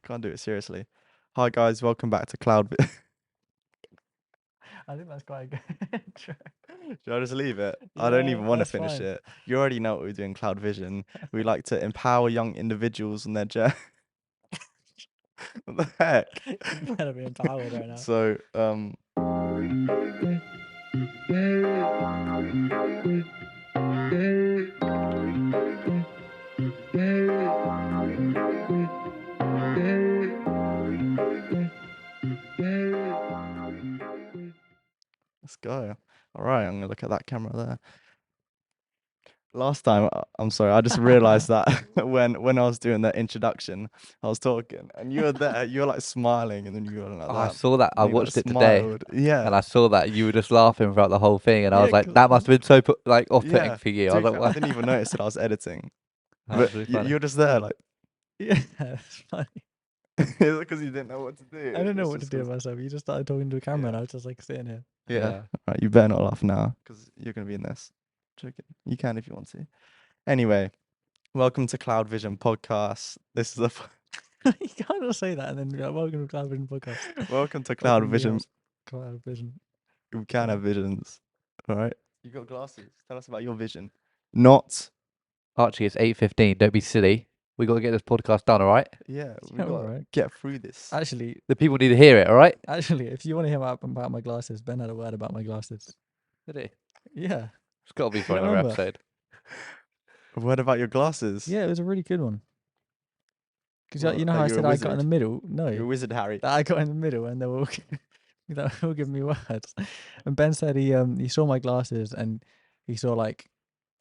Can't do it seriously. Hi guys, welcome back to Cloud. I think that's quite good. Should I just leave it? I don't even want to That's finish fine. it. You already know what we do in CloudVision. We like to empower young individuals on their journey. What the heck? You better be empowered right now. So, let's go. All right, I'm gonna look at that camera there. Last time, I'm sorry, I just realized that when I was doing the introduction, I was talking, and you were there. You were like smiling, and then you were like Oh, I that. saw that. I And you like watched it today, smiled. Yeah, and I saw that you were just laughing throughout the whole thing, and I Yeah, was like, 'cause that must have been so off-putting yeah. for you. To I be was fair, like, I didn't even notice that I was editing. that But was really funny. you're just there, like, yeah, it's funny. is it because you didn't know what to do? I don't know It's what to just do 'cause- with myself. You just started talking to a camera, and Yeah. I was just like sitting here. Yeah. Yeah. Right, you better not laugh now, because you're gonna be in this. Joking. You can if you want to. Anyway, welcome to CloudVision podcast. This is a You can't just say that and then be like, "Welcome to CloudVision podcast." welcome to Welcome to CloudVision. CloudVision. We can Yeah. have visions. All right. You got glasses. Tell us about your vision. Not. Archie, it's 8:15. Don't be silly. We got to get this podcast done, all right? Yeah. We Yeah, got to alright. get through this. Actually, The people need to hear it, all right? if you want to hear about my glasses, Ben had a word about my glasses. Did he? Yeah. It's got to be for You don't another remember? episode. What about your glasses? Yeah, it was a really good one. Because What, you know that how I you're a said I got in the wizard? middle? No. You're a wizard, Harry. That I got in the middle and they were all that were all giving me words. And Ben said he saw my glasses and he saw like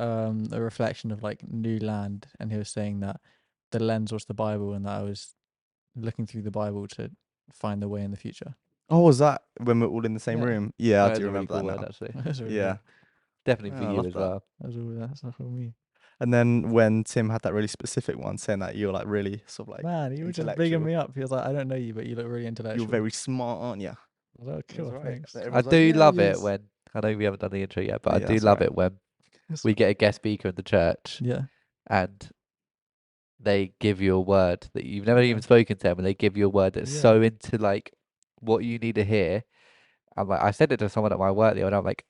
a reflection of like new land, and he was saying that the lens was the Bible and that I was looking through the Bible to find the way in the future. Oh, was that when we're all in the same Yeah. room? Yeah, I That is do a really remember cool that word, now. actually. That's really Yeah. good. Definitely Yeah, for I you love as that. well. That's not for me. And then when Tim had that really specific one saying that you're like really sort of like Man, you were just bigging intellectual. me up. He was like, I don't know you, but you look really intellectual. You're very smart, aren't you? I was like, That's cool, right. thanks. That I everyone's like, do "Yeah, love he it is." when, I know we haven't done the intro yet, but I Yeah, do that's love alright. it when That's we all get a guest speaker in the church Yeah. and they give you a word that you've never Yeah. even spoken to them, and they give you a word that's Yeah. so into like what you need to hear. I'm like, I said it to someone at my work the other day, and I'm like,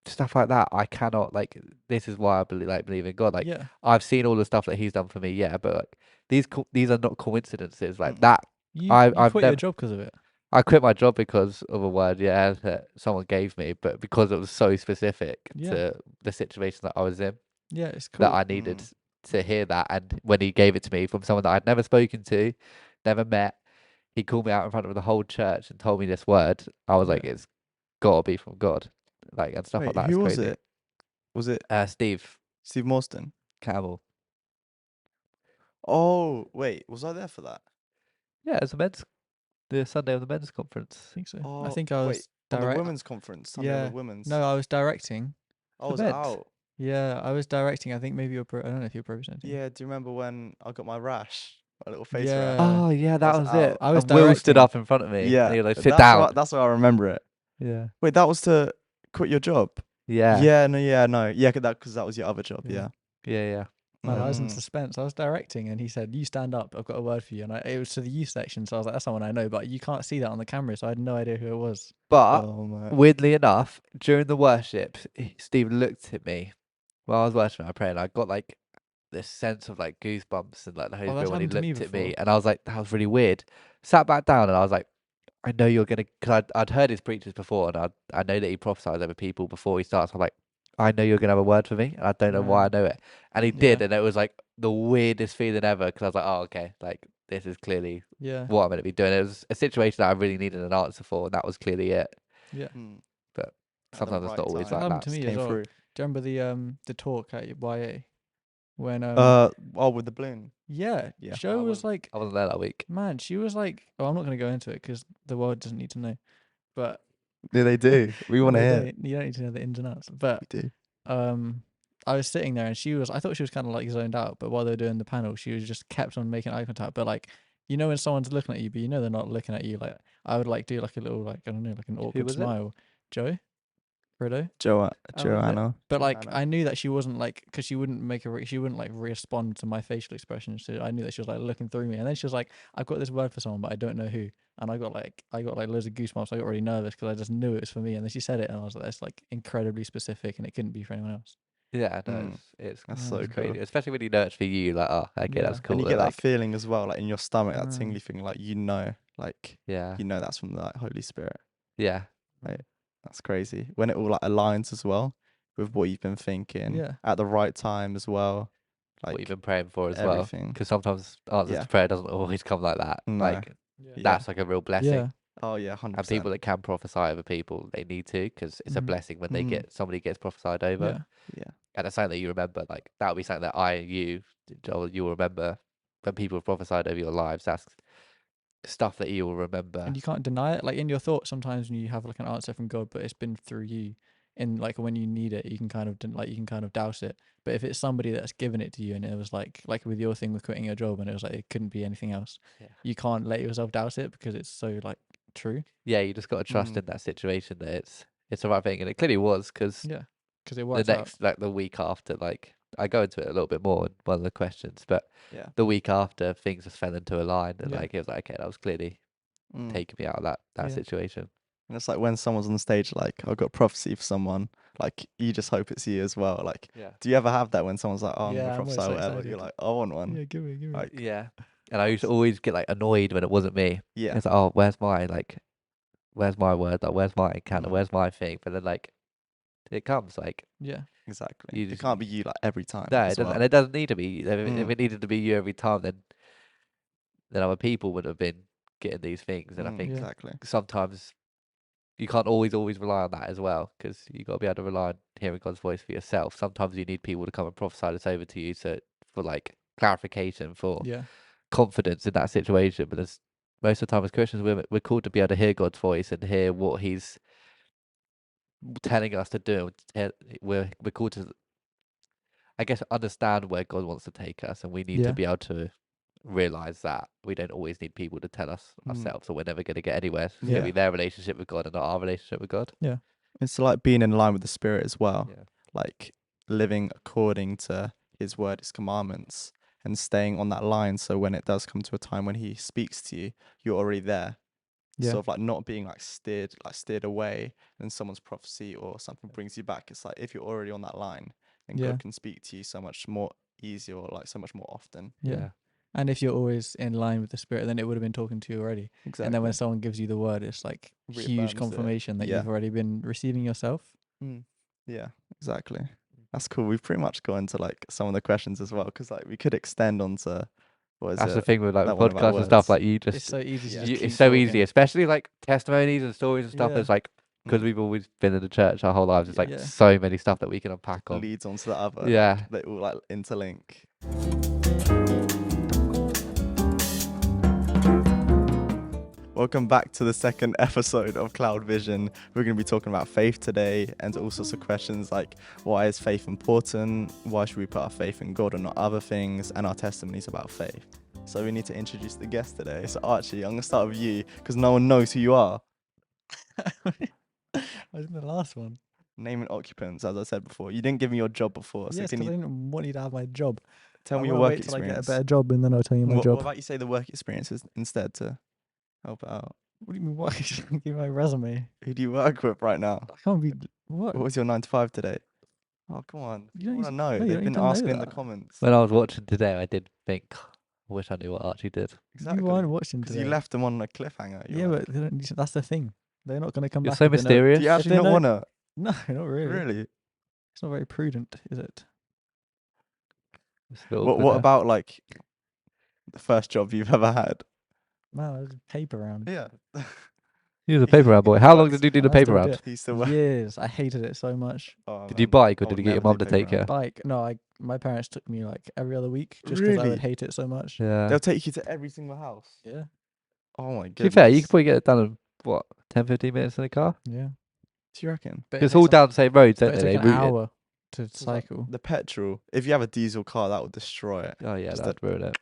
stuff like that, I cannot, like, this is why I believe in God. Like, yeah. I've seen all the stuff that He's done for me, yeah, but like these are not coincidences like Mm. that. You I've quit your never, job because of it. I quit my job because of a word, yeah, that someone gave me, but because it was so specific Yeah. to the situation that I was in, Yeah, it's cool. that I needed to hear that. And when he gave it to me from someone that I'd never spoken to, never met, he called me out in front of the whole church and told me this word. I was like, Yeah. it's gotta be from God, like, and stuff Wait, like that. who It's was crazy. it? Was it Steve Steve Morstan? Campbell. Oh, wait, was I there for that? Yeah, it's the Sunday of the men's conference. I think so. Oh, I think I was wait, on the direct. women's conference, Sunday of Yeah. the women's. No, I was directing. I was men's? out. Yeah, I was directing. I think maybe you're. I don't know if you're representing. Yeah, do you remember when I got my rash, my little face Yeah. rash? Oh yeah, that was was it. out. I was And Will stood directing. up in front of me. Yeah, and he was like, sit down. That's why I remember it. Yeah. Wait, that was to quit your job. Yeah. Yeah, no, yeah, because that was your other job. Yeah. Yeah. Man, I was in Mm. suspense. I was directing, and he said, "You stand up. I've got a word for you." And it was to the youth section, so I was like, "That's someone I know," but you can't see that on the camera, so I had no idea who it was. But Oh my. weirdly enough, during the worship, Steve looked at me while I was worshiping. I prayed, and I got like this sense of like goosebumps and like the Holy that's Spirit when he happened to me looked at me, before. and I was like, that was really weird. Sat back down, and I was like, I know you're gonna, because I'd heard his preachers before, and I know that he prophesies over people before he starts. I'm like, I know you're gonna have a word for me, and I don't know why I know it. And he did, Yeah. and it was like the weirdest feeling ever, because I was like, oh, okay, like this is clearly Yeah. what I'm gonna be doing. It was a situation that I really needed an answer for, and that was clearly it. Yeah. Mm. But At the sometimes it's right not always time. like happened that. to me Came as well. through. Do you remember the talk at YA when Oh, with the balloon. yeah, Yeah. Joe was like, I wasn't there that week. man, she was like, oh, I'm not gonna go into it because the world doesn't need to know, but Yeah, they do. We want to they hear. don't- you don't need to know the ins and outs. But We do. I was sitting there and I thought she was kind of like zoned out, but while they were doing the panel, she was just kept on making eye contact. But like, you know, when someone's looking at you, but you know they're not looking at you. Like, I would like do like a little like I don't know, like an awkward was it? smile. Joe. Fredo. Joanna. But like, Joanna. I knew that she wasn't like, because she wouldn't she wouldn't like respond to my facial expressions. So I knew that she was like looking through me, and then she was like, "I've got this word for someone, but I don't know who." And I got like loads of goosebumps. I got really nervous because I just knew it was for me. And then she said it, and I was like, "That's like incredibly specific, and it couldn't be for anyone else." Yeah, no, Mm. it's That's Yeah, so it's crazy, cool. especially when you know it's for you. Like, oh, okay, that's Yeah. cool. And you but, get that like, feeling as well, like in your stomach, that Mm. tingly thing, like like yeah, that's from the like, Holy Spirit. yeah, Like, that's crazy. When it all like aligns as well with what you've been thinking Yeah. at the right time as well. what Like you've been praying for as well. everything. Because sometimes answers Yeah. to prayer doesn't always come like that. No. Like, Yeah. that's like a real blessing. Yeah. Oh yeah, 100%. And people that can prophesy over people, they need to, because it's a Mhm. blessing when they Mhm. get somebody gets prophesied over. Yeah. Yeah. And it's something that you remember. Like, that would be something that you'll remember when people have prophesied over your lives. That's stuff that you will remember. And you can't deny it. Like in your thoughts, sometimes when you have like an answer from God, but it's been through you, and like when you need it, you can kind of doubt it. But if it's somebody that's given it to you, and it was like with your thing with quitting your job, and it was like it couldn't be anything else, Yeah. you can't let yourself doubt it because it's so like true. Yeah, you just got to trust Mm. in that situation that it's the right thing, and it clearly was, because Yeah, because it the works out. next like the week after, like, I go into it a little bit more in one of the questions, but Yeah. the week after things just fell into a line, and Yeah. like it was like, okay, that was clearly Mm. taking me out of that Yeah. situation. And it's like when someone's on the stage, like I've got prophecy for someone, like you just hope it's you as well. Like, Yeah. do you ever have that when someone's like, "Oh, I'm Yeah, gonna I'm always prophesy," so whatever? excited. You're like, "I want one." Yeah, give me. Like, Yeah. And I used to always get like annoyed when it wasn't me. yeah, It's like, oh, where's my word? Like, where's my encounter? Mm. Where's my thing? But then like it comes, like, Yeah, exactly. You It just- can't be you like every time. no, it as doesn't, well. and it doesn't need to be. If Mm. it needed to be you every time, then other people would have been getting these things. And I Mm, think Yeah. exactly. sometimes you can't always rely on that as well, because you got to be able to rely on hearing God's voice for yourself. Sometimes you need people to come and prophesy this over to you, for like clarification, for yeah, confidence in that situation. But most of the time as Christians, we're called to be able to hear God's voice and hear what He's telling us to do. We're called to, I guess, understand where God wants to take us, and we need Yeah. to be able to realize that we don't always need people to tell us Mm. ourselves, or we're never going to get anywhere. It's going Yeah. to be their relationship with God and not our relationship with God. It's like being in line with the Spirit as well. Yeah. Like living according to His word, His commandments, and staying on that line. So when it does come to a time when He speaks to you, you're already there. Yeah. Sort of like not being like steered away, and someone's prophecy or something brings you back. It's like if you're already on that line, then Yeah. God can speak to you so much more easy, or like so much more often. Yeah. And if you're always in line with the Spirit, then it would have been talking to you already. Exactly. And then when someone gives you the word, it's like Reaffirms huge it. confirmation that Yeah. you've already been receiving yourself. Mm. Yeah, exactly. That's cool. We've pretty much got into like some of the questions as well, because like we could extend on to That's the thing with like that one about podcasts and stuff. words. Like, you It's just, so easy Yeah. to just it's keep so talking. easy, especially like testimonies and stories and stuff. Yeah. It's like, because Mm. we've always been in the church our whole lives, it's like Yeah. so many stuff that we can unpack on. leads onto the other. Yeah. They all like interlink. Welcome back to the second episode of CloudVision. We're going to be talking about faith today, and all sorts of questions like, why is faith important? Why should we put our faith in God and not other things? And our testimonies about faith. So we need to introduce the guest today. So Archie, I'm going to start with you because no one knows who you are. I was in the last one. Name and occupants, as I said before. You didn't give me your job before. So Yes, can because I you didn't want you to have my job. tell I me your wanna work wait till I get a experience? better job, and then I'll tell you my What job. about you say the work experiences instead to help it out? What do you mean? What? Give me my resume. Who do you work with right now? I can't be. What? What was your 9 to 5 today? Oh, come on. You I don't want to need- know. no, you They've don't been need to know asking in the that. comments. When I was watching today, I did think, I wish I knew what Archie did. Exactly. You weren't watching Because today. you left them on a cliffhanger. You Yeah, were but they don't, that's the thing. They're not going to come You're back. so if they know- mysterious. do you if actually they not know- want to? No, not really. Really? It's not very prudent, is it? It's a bit What awkward. about like the first job you've ever had? Man, there's paper round. Yeah. He was a paper round boy. How long did you do the And I paper still do round? it. He still works. Years. I hated it so much. Oh, Did you man. bike, or I did would you get your never mum do to take paper you? round. Bike. No, my parents took me like every other week just because I Really? would hate it so much. Yeah. They'll take you to every single house. Yeah. Oh my To be goodness. fair, you could probably get it done in, what, 10, 15 minutes in a car? Yeah. Do you reckon? But It's all down the same roads, But don't it they? took They an route it. hour to It's like cycle. the petrol. If you have a diesel car, that would destroy it. Oh, yeah, Just that's ruin it.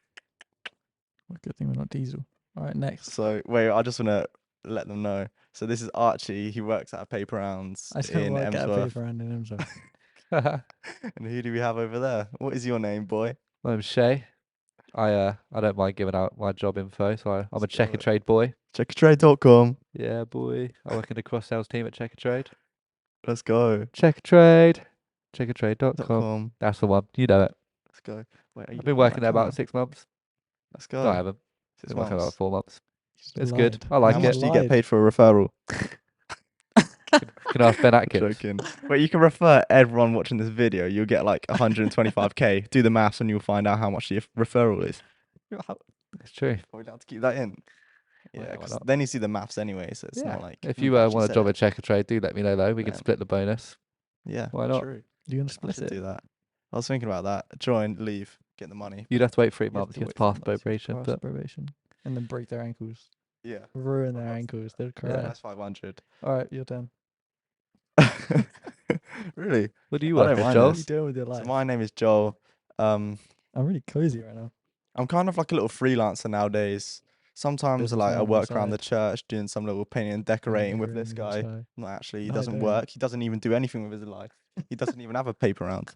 What a good thing we're not diesel. All right, next. So wait, I just want to let them know. So this is Archie. He works at a paper rounds I don't in work at a Emsworth. paper round in Emsworth. And who do we have over there? What is your name, boy? My name's Shay. I don't mind giving out my job info, so I'm a Let's check go. and trade boy. Checkertrade.com. Yeah, boy. I work in the cross sales team at Check and Trade. Let's go. Check and Trade. Checkandtrade.com. .com. That's the one. You know it. Let's go. Wait, are you I've been looking at working that there about camera? 6 months. Let's No, I go. haven't. 6 Been working about months. 4 months. Just It's good. lied. I like How it. much do you get Lied. paid for a referral? Can ask Ben I'm Atkins. joking. Wait, you can refer everyone watching this video. You'll get like 125k. Do the maths and you'll find out how much your referral is. It's true. Are we allowed to keep that in? Why Yeah, not, why because not? then you see the maths anyway, so it's Yeah. not like. If we've you actually want a said job it. at Check and Trade, do let me know though. We can Then- split the bonus. Yeah, Why not? True. You're gonna I split should it. do that. I was thinking about that. Join, leave, get the money. You'd have to wait 3 You have months. to You have wait to pass 3 months, you have to probation. pass But probation, and then break their ankles, Yeah. ruin Oh, their that's- ankles. They'll Yeah. cry. That's 500. All right, your turn. Really? what do you I work don't at, mind Joel? What are you this. doing with your So life? my name is Joel. I'm really cozy right now. I'm kind of like a little freelancer nowadays. Sometimes like I Businessman on the work around the side. church doing some little painting and decorating with this guy. Not actually, he No, I doesn't don't. work. He doesn't even do anything with his life. He doesn't even have a paper round.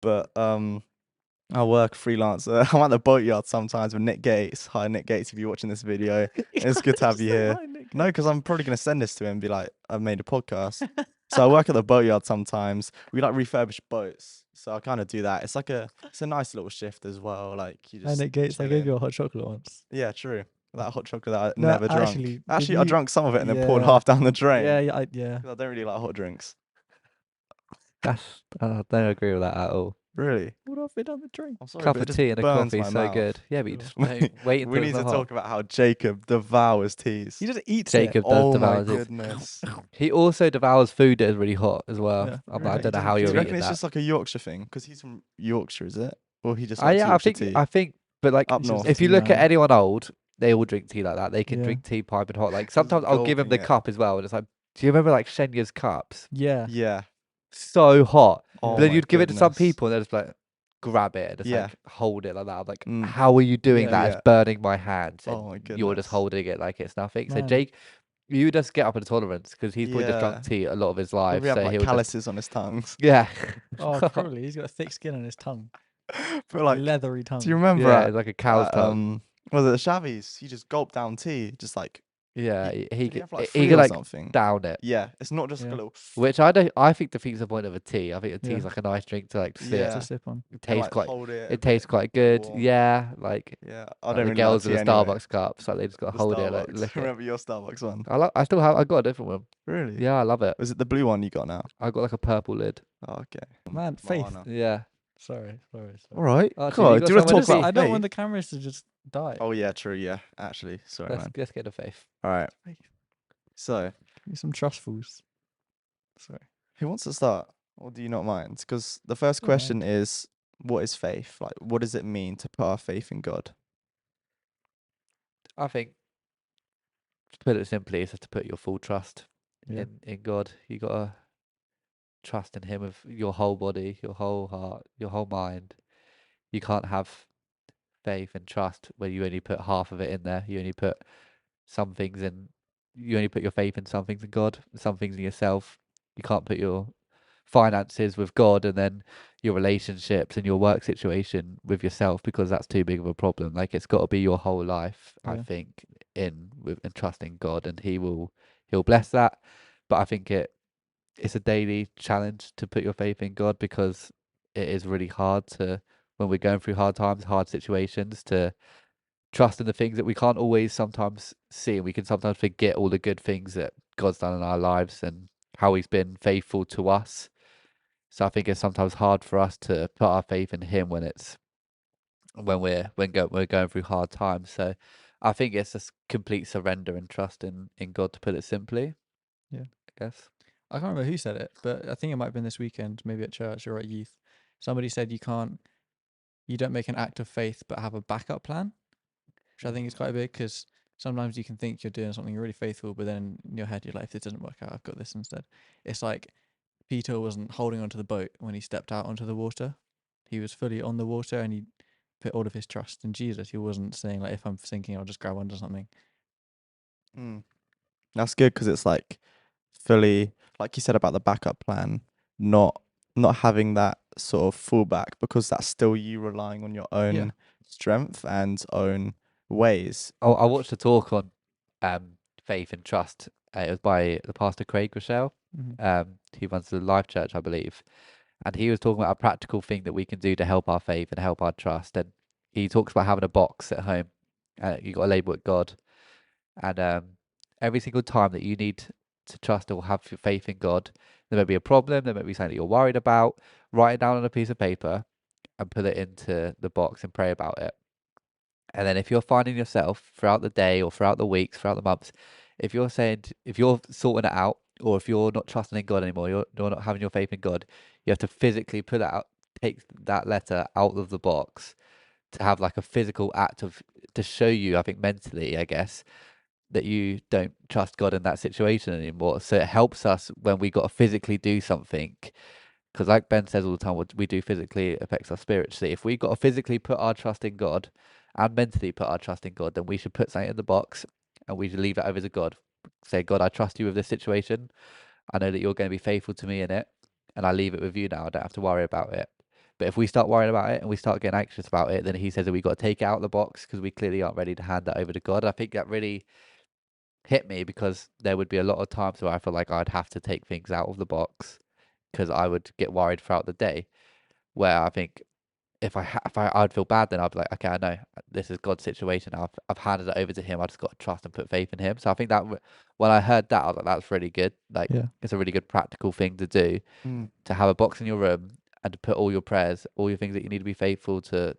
But I work freelancer. I'm at the boatyard sometimes with Nick Gates. Hi Nick Gates, if you're watching this video. It's good to have you here. No, because I'm probably gonna send this to him and be like, I've made a podcast. So I work at the boatyard sometimes. We like refurbish boats. So I kind of do that. It's a nice little shift as well. Like you just And it Gates, I chill gave in. you a hot chocolate once. Yeah, true. That hot chocolate that I No, never drunk. actually, did Actually, I you- drank some of it and then poured Yeah. half down the drain. Yeah. 'Cause I don't really like hot drinks. I don't agree with that at all. Really? What have we done the drink? I'm sorry, Cup but of it just tea and a burns coffee my is so mouth. good. Yeah, but you Sure. just don't wait until We need it's to not hot. talk about how Jacob devours teas. He just eats Jacob it. does Oh my devour it. goodness. He also devours food that is really hot as well. Yeah, I Really? don't know He how Do you're you reckon eating it's that. just like a Yorkshire thing? Because he's from Yorkshire, is it? Or he just likes Yeah, Yorkshire tea? I think, but like, Up He's just north. a if you tea look at man. anyone old, they all drink tea like that. They can Yeah. drink tea piping hot. Like Just sometimes I'll give him the gulping it. cup as well, and it's like, do you remember like Shenya's cups? Yeah. Yeah. So hot. Oh But then my you'd give it to some goodness. people, and they're just like, grab it and just Yeah. like hold it like that. I'm like, Mm. how are you doing Yeah. that? Yeah. It's burning my hands. And Oh my you're just goodness. holding it like it's nothing. So Man. Jake, you just get up in tolerance because he's probably just Yeah. drunk tea a lot of his life. Probably have So like he'll just, calluses on his tongues. yeah. Oh, probably. He's got a thick skin on his tongue. But like, Leathery tongue. do you remember Yeah, at, it's like a cow's tongue. was it the Chavies? He just gulped down tea, just like Yeah, he- he did he have like he 3 could or like something. down it. Yeah, it's not just like Yeah. a little. Which I don't. I think defeats the point of a tea. I think a tea is Yeah. like a nice drink to like sip. Yeah. To sip on. It and, tastes like, quite. hold it. a It tastes bit quite good. warm. Yeah, like, Yeah, I like don't the really girls like with tea the anyway. Starbucks cups. Like they just got to The hold it, like Starbucks. lick it. Remember your Starbucks one? I still have. I got a different one. Really? Yeah, I love it. Was it the blue one you got now? I got like a purple lid. Oh, okay. Man, faith. Moana. Yeah. Sorry. All right. Archie, Cool. you got Do you want to someone talk to about see? I don't want faith? the cameras to just die. Oh yeah, true. Yeah, actually, sorry, man. Let's get to faith. All right. Faith. So, Give me some trustfuls. Sorry. who wants to start, or do you not mind? Because the first Don't mind. question is, what is faith? Like, what does it mean to put our faith in God? I think, to put it simply, it's just to put your full trust Yeah. in God. You gotta trust in Him with your whole body, your whole heart, your whole mind. You can't have faith and trust where you only put half of it in there. You only put some things in. You only put your faith in some things in God, some things in yourself. You can't put your finances with God and then your relationships and your work situation with yourself, because that's too big of a problem. Like, it's got to be your whole life, I Yeah. think, in trusting God, and He'll bless that. But I think it's a daily challenge to put your faith in God, because it is really hard to, when we're going through hard times, hard situations, to trust in the things that we can't always sometimes see, and we can sometimes forget all the good things that God's done in our lives and how He's been faithful to us. So I think it's sometimes hard for us to put our faith in Him when we're going through hard times. So I think it's a complete surrender and trust in God, to put it simply. Yeah. I guess. I can't remember who said it, but I think it might have been this weekend, maybe at church or at youth. Somebody said you don't make an act of faith but have a backup plan, which I think is quite big, because sometimes you can think you're doing something really faithful, but then in your head you're like, if this doesn't work out, I've got this instead. It's like Peter wasn't holding onto the boat when he stepped out onto the water. He was fully on the water and he put all of his trust in Jesus. He wasn't saying like, if I'm sinking, I'll just grab onto something. Mm. That's good because it's like fully, like you said about the backup plan, not not having that sort of fallback because that's still you relying on your Yeah. own strength and own ways. I watched a talk on faith and trust. It was by the pastor Craig Rochelle. Mhm. He runs the Life Church, I believe, and he was talking about a practical thing that we can do to help our faith and help our trust. And he talks about having a box at home. You got to label it God, and every single time that you need to trust or have your faith in God, there may be a problem, there may be something that you're worried about. Write it down on a piece of paper and put it into the box and pray about it. And then if you're finding yourself throughout the day or throughout the weeks, throughout the months, if you're saying, if you're sorting it out, or if you're not trusting in God anymore, you're not having your faith in God, you have to physically put out, take that letter out of the box to have like a physical act of, to show you, I think mentally, I guess, that you don't trust God in that situation anymore. So it helps us when we got to physically do something. Because like Ben says all the time, what we do physically affects us spiritually. If we got to physically put our trust in God and mentally put our trust in God, then we should put something in the box and we should leave it over to God. Say, God, I trust you with this situation. I know that you're going to be faithful to me in it. And I leave it with you now. I don't have to worry about it. But if we start worrying about it and we start getting anxious about it, then he says that we got to take it out of the box because we clearly aren't ready to hand that over to God. I think that really hit me because there would be a lot of times where I feel like I'd have to take things out of the box because I would get worried throughout the day. Where I think if I'd feel bad, then I'd be like, okay, I know this is God's situation. I've handed it over to Him. I just got to trust and put faith in Him. So I think that when I heard that, I was like, that's really good. Like Yeah. it's a really good practical thing to do, to have a box in your room and to put all your prayers, all your things that you need to be faithful to,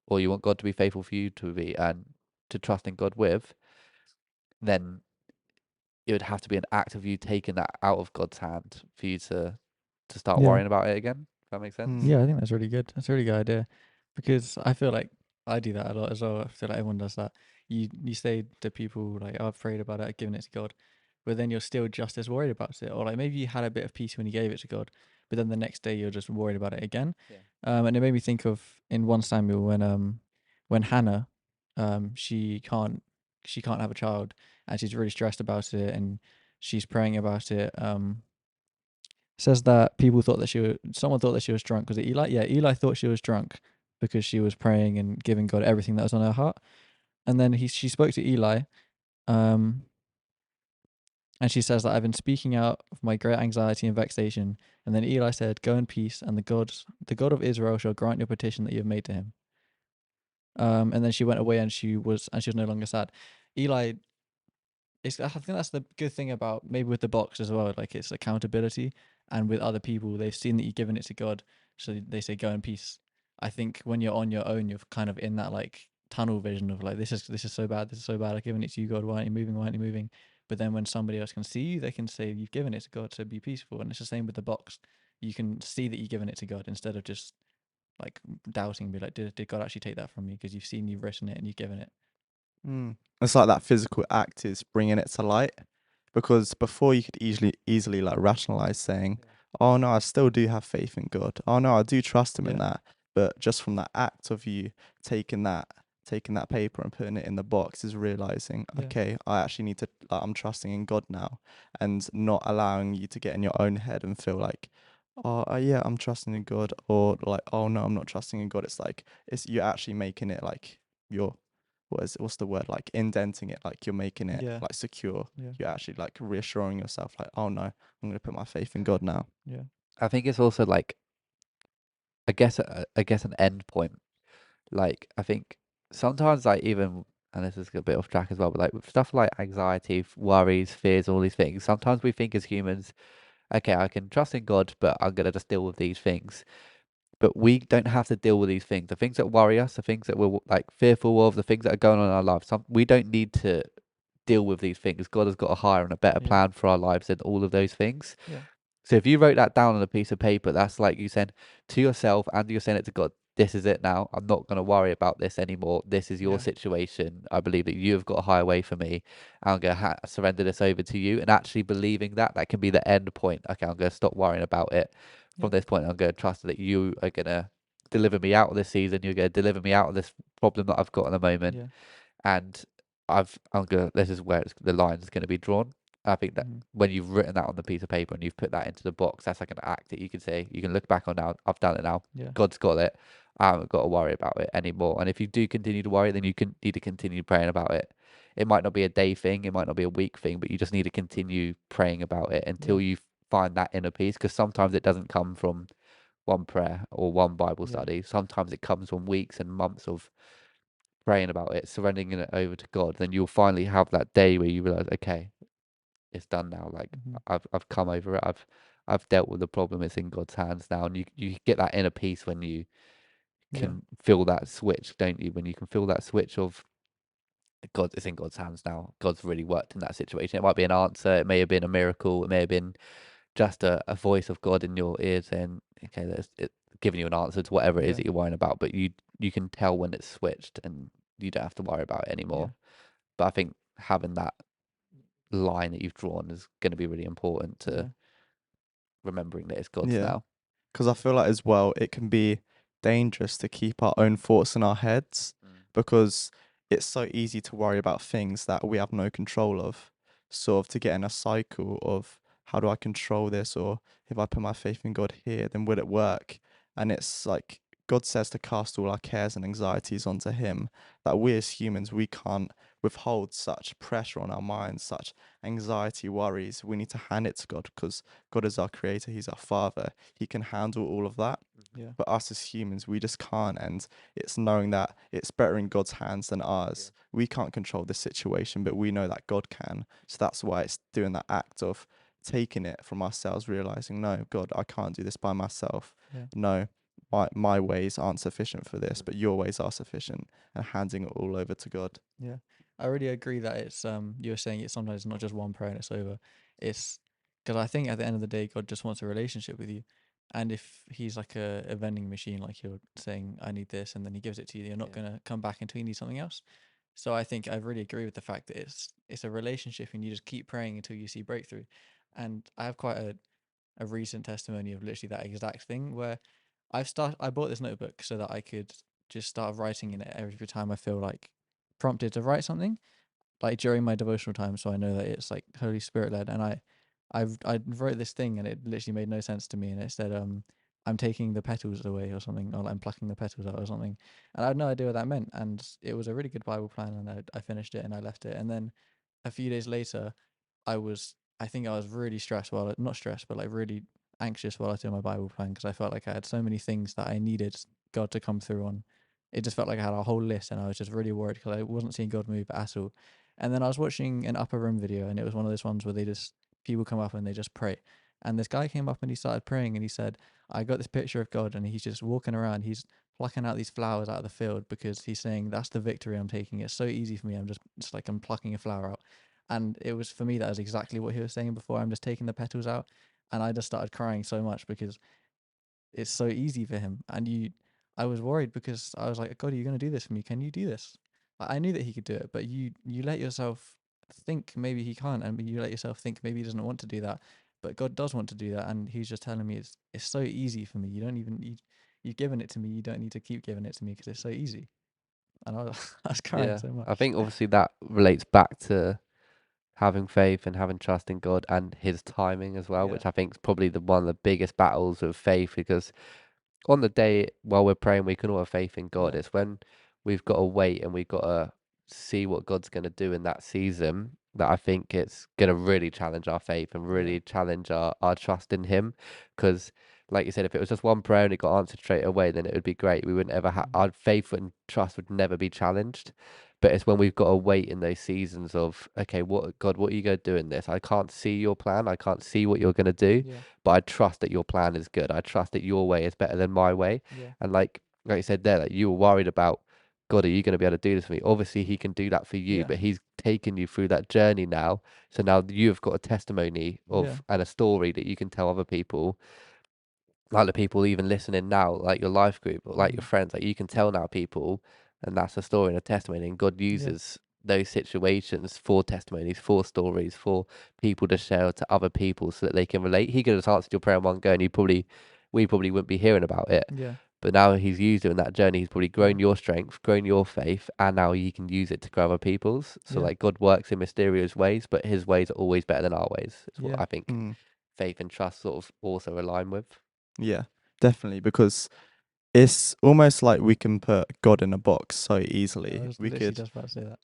or you want God to be faithful for you to be, and to trust in God with. Then it would have to be an act of you taking that out of God's hand for you to start Yeah. worrying about it again. If that makes sense. Mm. Yeah, I think that's really good. That's a really good idea because I feel like I do that a lot as well. I feel like everyone does that. You say to people like, "Oh, I've prayed about it, I've given it to God," but then you're still just as worried about it, or like maybe you had a bit of peace when you gave it to God, but then the next day you're just worried about it again. Yeah. And it made me think of in 1 Samuel when Hannah, she can't have a child and she's really stressed about it and she's praying about it. Says that someone thought that she was drunk. Was it Eli? Yeah, Eli thought she was drunk because she was praying and giving God everything that was on her heart. And then she spoke to Eli, um, and she says that I've been speaking out of my great anxiety and vexation. And then Eli said, "Go in peace, and the God of Israel, shall grant your petition that you have made to him." And then she went away, and she was no longer sad. Eli I think that's the good thing about maybe with the box as well. Like it's accountability, and with other people, they've seen that you've given it to God, so they say go in peace. I think when you're on your own, you're kind of in that like tunnel vision of like this is so bad, this is so bad. I've given it to you, God. Why aren't you moving? Why aren't you moving? But then when somebody else can see you, they can say you've given it to God, so be peaceful. And it's the same with the box. You can see that you've given it to God instead of just like doubting, be like, did God actually take that from me? Because you've written it and you've given it. Mm. It's like that physical act is bringing it to light, because before you could easily like rationalize saying, "Oh no, I still do have faith in God. Oh no, I do trust Him in Yeah. that." But just from that act of you taking that taking that paper and putting it in the box is realizing, Yeah. okay, I actually need to. Like, I'm trusting in God now, and not allowing you to get in your own head and feel like, "Oh yeah, I'm trusting in God," or like, "Oh no, I'm not trusting in God." It's like you're actually making it like your what's the word, like indenting it, like you're making it Yeah. like secure. Yeah. You're actually like reassuring yourself like, oh no, I'm gonna put my faith in God now. Yeah. I think it's also like, I guess an end point. Like I think sometimes like even, and this is a bit off track as well, but like with stuff like anxiety, worries, fears, all these things, sometimes we think as humans, okay, I can trust in God, but I'm gonna just deal with these things. But we don't have to deal with these things. The things that worry us, the things that we're like fearful of, the things that are going on in our lives, we don't need to deal with these things. God has got a higher and a better Yeah. plan for our lives than all of those things. Yeah. So if you wrote that down on a piece of paper, that's like you said to yourself and you're saying it to God, this is it now. I'm not going to worry about this anymore. This is your Yeah. situation. I believe that you have got a higher way for me. I'm going to surrender this over to you. And actually believing that, that can be the end point. Okay, I'm going to stop worrying about it. From Yeah. this point, I'm going to trust that you are going to deliver me out of this season. You're going to deliver me out of this problem that I've got at the moment. Yeah. And this is where the line is going to be drawn. I think that Mhm. when you've written that on the piece of paper and you've put that into the box, that's like an act that you can say, you can look back on now. I've done it now. Yeah. God's got it. I haven't got to worry about it anymore. And if you do continue to worry, then you need to continue praying about it. It might not be a day thing, it might not be a week thing, but you just need to continue praying about it until Yeah. you find that inner peace. Because sometimes it doesn't come from one prayer or one Bible Yeah. study. Sometimes it comes from weeks and months of praying about it, surrendering it over to God. Then you'll finally have that day where you realize, okay, it's done now. Like Mhm. I've come over it. I've dealt with the problem. It's in God's hands now, and you get that inner peace when you Yeah. can feel that switch, don't you? When you can feel that switch of God, it's in God's hands now. God's really worked in that situation. It might be an answer. It may have been a miracle. It may have been just a voice of God in your ear saying, okay, it giving you an answer to whatever it is Yeah. that you're worrying about. But you can tell when it's switched, and you don't have to worry about it Yeah. anymore. But I think having that line that you've drawn is going to be really important to Yeah. remembering that it's God's Yeah. now. Because I feel like as well, it can be dangerous to keep our own thoughts in our heads because it's so easy to worry about things that we have no control of. Sort of to get in a cycle of how do I control this, or if I put my faith in God here, then will it work? And it's like God says to cast all our cares and anxieties onto Him, that we as humans, we can't withhold such pressure on our minds, such anxiety, worries. We need to hand it to God because God is our creator, He's our Father. He can handle all of that. Yeah. But us as humans, we just can't. And it's knowing that it's better in God's hands than ours. We can't control this situation, but we know that God can. So that's why it's doing that act of taking it from ourselves, realizing, no, God, I can't do this by myself. Yeah. No, my ways aren't sufficient for this, but your ways are sufficient, and handing it all over to God. Yeah. I really agree that it's you were saying it's sometimes not just one prayer and it's over. It's because I think at the end of the day God just wants a relationship with you. And if he's like a vending machine, like you're saying, I need this, and then he gives it to you, you're not gonna come back until you need something else. So I think I really agree with the fact that it's a relationship and you just keep praying until you see breakthrough. And I have quite a recent testimony of literally that exact thing where I bought this notebook so that I could just start writing in it every time I feel like prompted to write something, like during my devotional time, so I know that it's like Holy Spirit led. And I wrote this thing and it literally made no sense to me, and it said I'm taking the petals away or something, or I'm plucking the petals out or something, and I had no idea what that meant. And it was a really good Bible plan, and I finished it and I left it. And then a few days later, I think I was really stressed, well, not stressed, but like really anxious while I was doing my Bible plan, because I felt like I had so many things that I needed God to come through on. It just felt like I had a whole list, and I was just really worried because I wasn't seeing God move at all. And then I was watching an Upper Room video, and it was one of those ones where people come up and they just pray. And this guy came up and he started praying, and he said, I got this picture of God, and he's just walking around. He's plucking out these flowers out of the field because he's saying, that's the victory I'm taking. It's so easy for me. It's like I'm plucking a flower out. And it was, for me, that was exactly what he was saying before. I'm just taking the petals out. And I just started crying so much because it's so easy for him. I was worried because I was like, God, are you going to do this for me? Can you do this? I knew that he could do it, but you let yourself think maybe he can't, and you let yourself think maybe he doesn't want to do that, but God does want to do that, and he's just telling me it's so easy for me. You don't even you've given it to me. You don't need to keep giving it to me because it's so easy. And I was crying Yeah, so I much. think obviously that relates back to having faith and having trust in God and His timing as well, Yeah. which I think is probably the one of the biggest battles of faith, because on the day while we're praying, we can all have faith in God. Yeah. It's when we've got to wait and we've got to see what God's going to do in that season that I think it's going to really challenge our faith and Yeah. really challenge our trust in Him. Because, like you said, if it was just one prayer and it got answered straight away, then it would be great. We wouldn't ever have our faith and trust would never be challenged. But it's when we've got to wait in those seasons of, okay, God, what are you going to do in this? I can't see your plan. I can't see what you're going to do, Yeah. but I trust that your plan is good. I trust that your way is better than my way. Yeah. And like you said there, like you were worried about, God, are you going to be able to do this for me? Obviously, He can do that for you, Yeah. but He's taken you through that journey now. So now you've got a testimony Yeah. and a story that you can tell other people, like the people even listening now, like your life group, or like your friends, like you can tell now people, and that's a story and a testimony. And God Yeah. uses those situations for testimonies, for stories, for people to share to other people so that they can relate. He could have answered your prayer in one go, and we probably wouldn't be hearing about it. Yeah. But now he's used it in that journey. He's probably grown Yeah. your strength, grown your faith, and now you can use it to grow other people's. So Yeah. like God works in mysterious ways, but His ways are always better than our ways. Is what Yeah. I think Mm, faith and trust sort of also align with. yeah, definitely, because it's almost like we can put God in a box so I easily. was We literally could, just about to say that.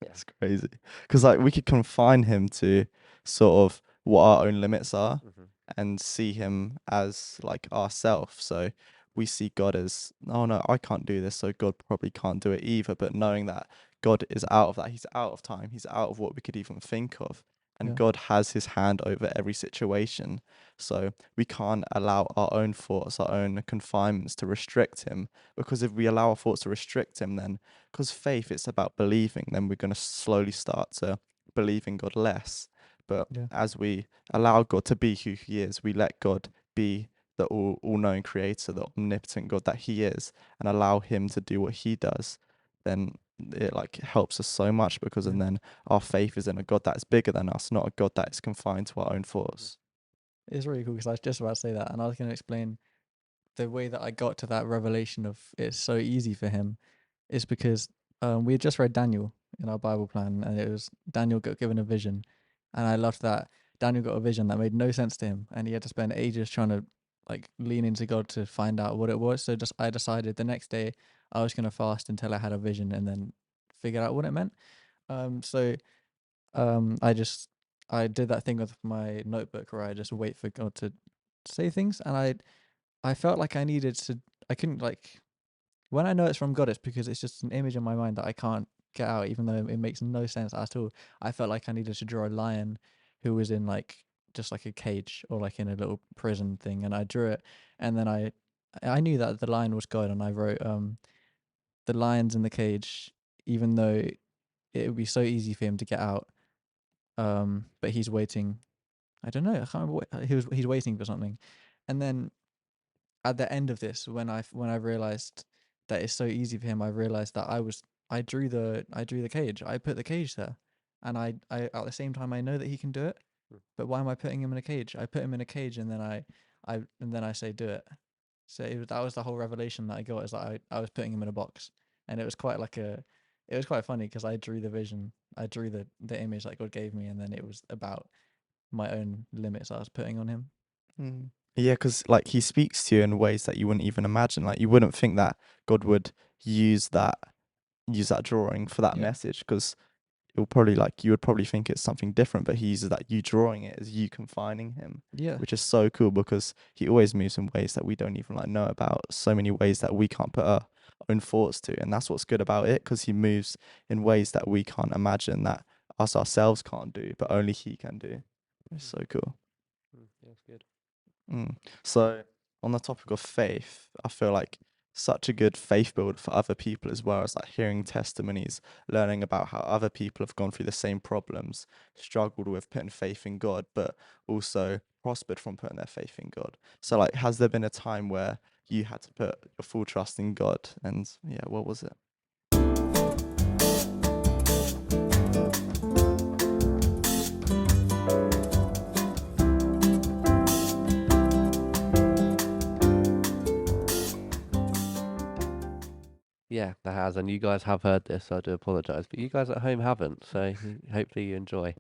it's crazy, because like we could confine him to sort of what our own limits are Mm-hmm. and see him as like ourself. So we see God as, oh no, I can't do this, so God probably can't do it either. But knowing that God is out of that, he's out of time, he's out of what we could even think of. And Yeah. God has his hand over every situation. So we can't allow our own thoughts, our own confinements to restrict him. Because if we allow our thoughts to restrict him, then, because faith, it's about believing, then we're going to slowly start to believe in God less. But Yeah. as we allow God to be who he is, we let God be the all-knowing creator, the omnipotent God that he is, and allow him to do what he does, then it like helps us so much, because and Yeah. then our faith is in a God that is bigger than us, not a God that is confined to our own thoughts. It's really cool because I was just about to say that, and I was going to explain the way that I got to that revelation of it's so easy for him is because we had just read Daniel in our Bible plan, and it was Daniel got given a vision, and I loved that Daniel got a vision that made no sense to him, and he had to spend ages trying to like lean into God to find out what it was. So just I decided the next day I was going to fast until I had a vision and then figured out what it meant. So I did that thing with my notebook where I just wait for God to say things, and I felt like I needed to. I couldn't like when I know it's from God, it's because it's just an image in my mind that I can't get out, even though it makes no sense at all. I felt like I needed to draw a lion who was in like just like a cage or like in a little prison thing, and I drew it, and then I knew that the lion was God, and I wrote the lion's in the cage, even though it would be so easy for him to get out. But he's waiting. I don't know. I can't remember what he's waiting for something, and then at the end of this, when I realized that it's so easy for him, I realized that I drew the cage. I put the cage there, and I at the same time I know that he can do it, but why am I putting him in a cage? I put him in a cage, and then I say do it. So that was the whole revelation that I got, is that I was putting him in a box, and it was quite like it was quite funny because I drew the vision, I drew the image that God gave me, and then it was about my own limits I was putting on him. Mm. Yeah, because like he speaks to you in ways that you wouldn't even imagine. Like you wouldn't think that God would use that drawing for that Yeah. message, because it will probably like you would probably think it's something different, but he uses that you drawing it as you confining him, Yeah. which is so cool, because he always moves in ways that we don't even like know about, so many ways that we can't put our own thoughts to, and that's what's good about it, because he moves in ways that we can't imagine, that us ourselves can't do, but only he can do. It's so cool. Yeah, that's good. So on the topic of faith, I feel like such a good faith builder for other people, as well as like hearing testimonies, learning about how other people have gone through the same problems, struggled with putting faith in God, but also prospered from putting their faith in God. So like, has there been a time where you had to put your full trust in God? And yeah, what was it? Yeah, that has, and you guys have heard this, so I do apologise. But you guys at home haven't, so hopefully you enjoy.